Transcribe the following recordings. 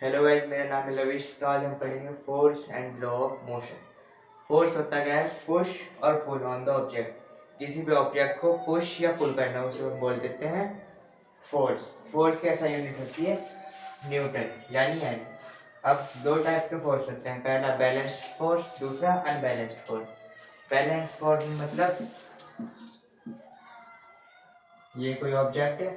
Hello guys, मेरा नाम है लविश। तो आज हम पढ़ेंगे force and law of motion. Force होता क्या है? पुश और पुल ऑन द ऑब्जेक्ट। किसी भी ऑब्जेक्ट को पुश या पुल करना, उसे हम बोल देते हैं फोर्स। फोर्स की ऐसा यूनिट होती है न्यूटन यानी एन। अब दो टाइप्स के फोर्स होते हैं, पहला बैलेंस्ड फोर्स, दूसरा अनबैलेंस्ड फोर्स। बैलेंस्ड फोर्स मतलब ये कोई ऑब्जेक्ट है,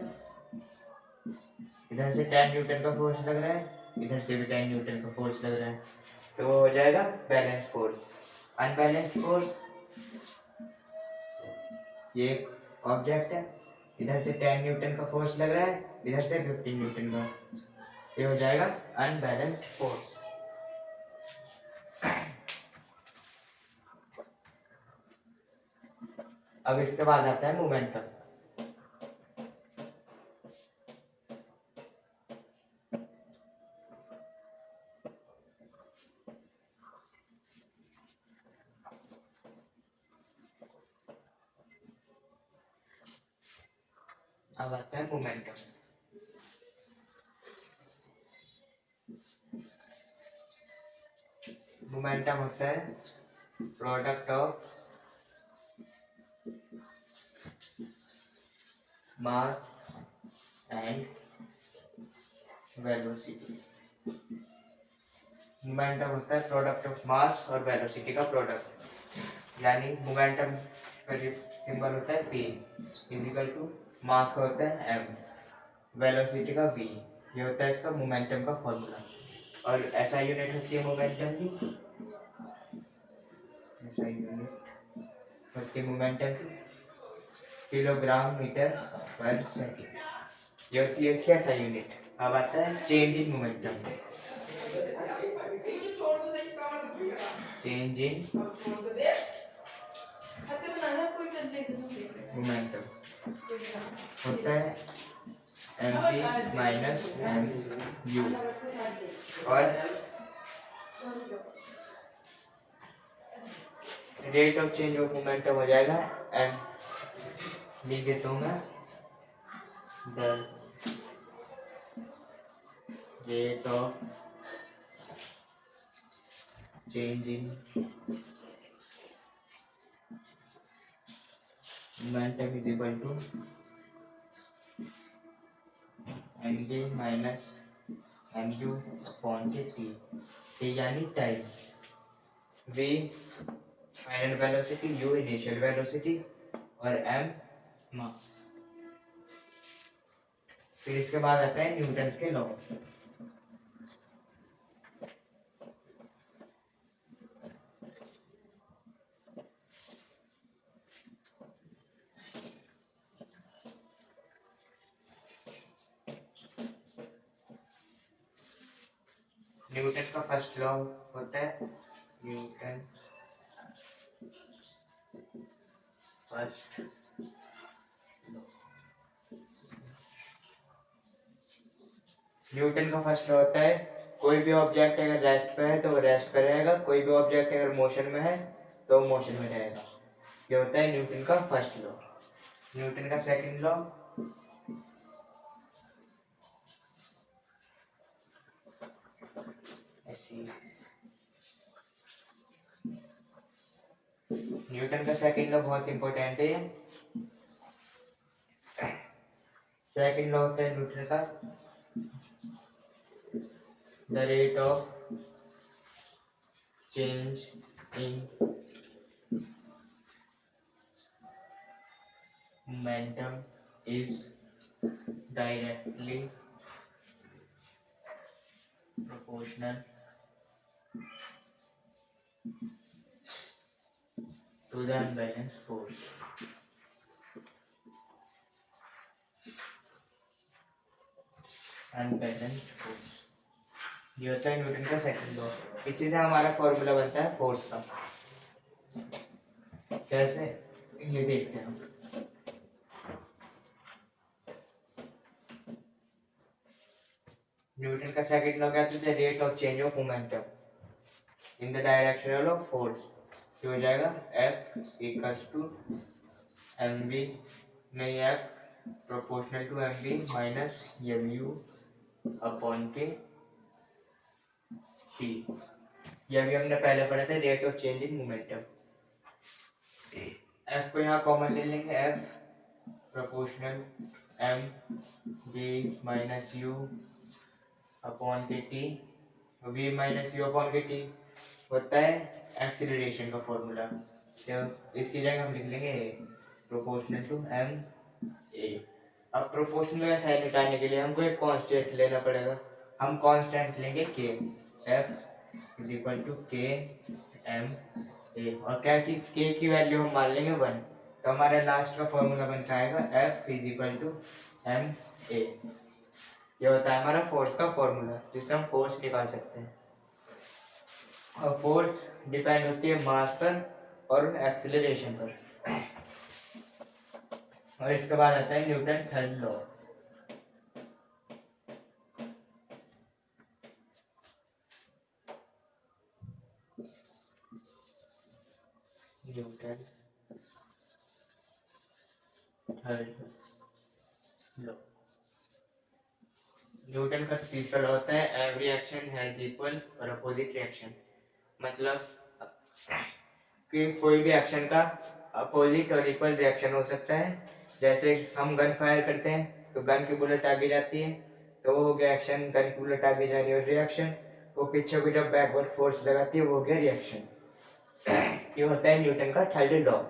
इधर से 10 न्यूटन का फोर्स लग रहा है, इधर से भी 10 न्यूटन का फोर्स लग रहा है, तो वो हो जाएगा बैलेंस फोर्स। अनबैलेंस्ड फोर्स, ये ऑब्जेक्ट है, इधर से 10 न्यूटन का फोर्स लग रहा है, इधर से 15 न्यूटन का, ये हो जाएगा अनबैलेंस्ड फोर्स। अब इसके बाद आता है मोमेंटम। अब आता है मोमेंटम। मोमेंटम होता है product of mass and velocity. Momentum होता है प्रोडक्ट ऑफ मास और वेलोसिटी का प्रोडक्ट। यानी मोमेंटम का जो सिंबल होता है p इजिकल टू मास का होता है m, वेलोसिटी का v। ये होता है इसका मोमेंटम का फॉर्मूला। और ऐसा यूनिट होती है मोमेंटम की, ऐसा यूनिट होती है मोमेंटम की किलोग्राम मीटर पर सेकेंड। ये होती है इसकी ऐसा यूनिट। अब आता है change in momentum. Change in momentum होता है M P minus M U. और rate of change of momentum हो जाएगा एम, लिख देता हूँ मैं, the rate of change in momentum is equal to M B minus M U upon के टी। टी यानी time, V final velocity, U initial velocity और एम मास। फिर इसके बाद आता है न्यूटन के लॉ। न्यूटन का फर्स्ट लॉ होता है न्यूटन फर्स्ट। न्यूटन का फर्स्ट लॉ होता है कोई भी ऑब्जेक्ट अगर रेस्ट पे है तो वो रेस्ट पे रहेगा, कोई भी ऑब्जेक्ट अगर मोशन में है तो मोशन में रहेगा। ये होता है न्यूटन का फर्स्ट लॉ। न्यूटन का सेकंड लॉ, ऐसी न्यूटन का सेकंड लॉ बहुत इंपॉर्टेंट है। सेकंड लॉ होता है न्यूटन का the rate of change in momentum is directly proportional to the unbalanced force। Unbalanced force, ये होता है न्यूटन का सेकंड लॉ। इसी से हमारा फॉर्मूला बनता है फोर्स का। कैसे, ये देखते हैं हम। न्यूटन का सेकंड लॉ कहते हैं rate of change of momentum in the direction of force. ये हो जाएगा F equals to M B, नहीं F proportional to M B minus M U upon के टी। यह भी हमने पहले पढ़ा था, rate of change in momentum. F को यहाँ कॉमन ले लेंगे, F proportional M G minus U upon के T, V minus U upon के टी होता है एक्सीलरेशन का फॉर्मूला। तो इसकी जगह हम लिख लेंगे प्रोपोर्शनल टू एम ए। अब प्रोपोर्शनल का साइन हटाने के लिए हमको एक कांस्टेंट लेना पड़ेगा। हम कांस्टेंट लेंगे के, एफ इज इक्वल टू के एम ए, और क्या की के की वैल्यू हम मान लेंगे 1। तो हमारा लास्ट का फॉर्मूला बन जाएगा F is equal to M A. ये होता है हमारा फोर्स का फॉर्मूला, जिससे हम फोर्स निकाल सकते हैं। और फोर्स डिपेंड होती है मास पर और एक्सीलरेशन पर। और इसके बाद आता है Newton third law. Newton third law, Newton का तीसरा लॉ होता है एवरी एक्शन हैज इक्वल और अपोजिट रिएक्शन। मतलब कि कोई भी एक्शन का अपोजिट और इक्वल रिएक्शन हो सकता है। जैसे हम गन फायर करते हैं तो गन की बुलेट आगे जाती है, तो वो हो गया एक्शन, गन की बुलेट आगे जा रही है और रिएक्शन, वो पीछे को जब बैकवर्ड फोर्स लगाती है वो हो गया रिएक्शन। ये होता है न्यूटन का थर्ड लॉ।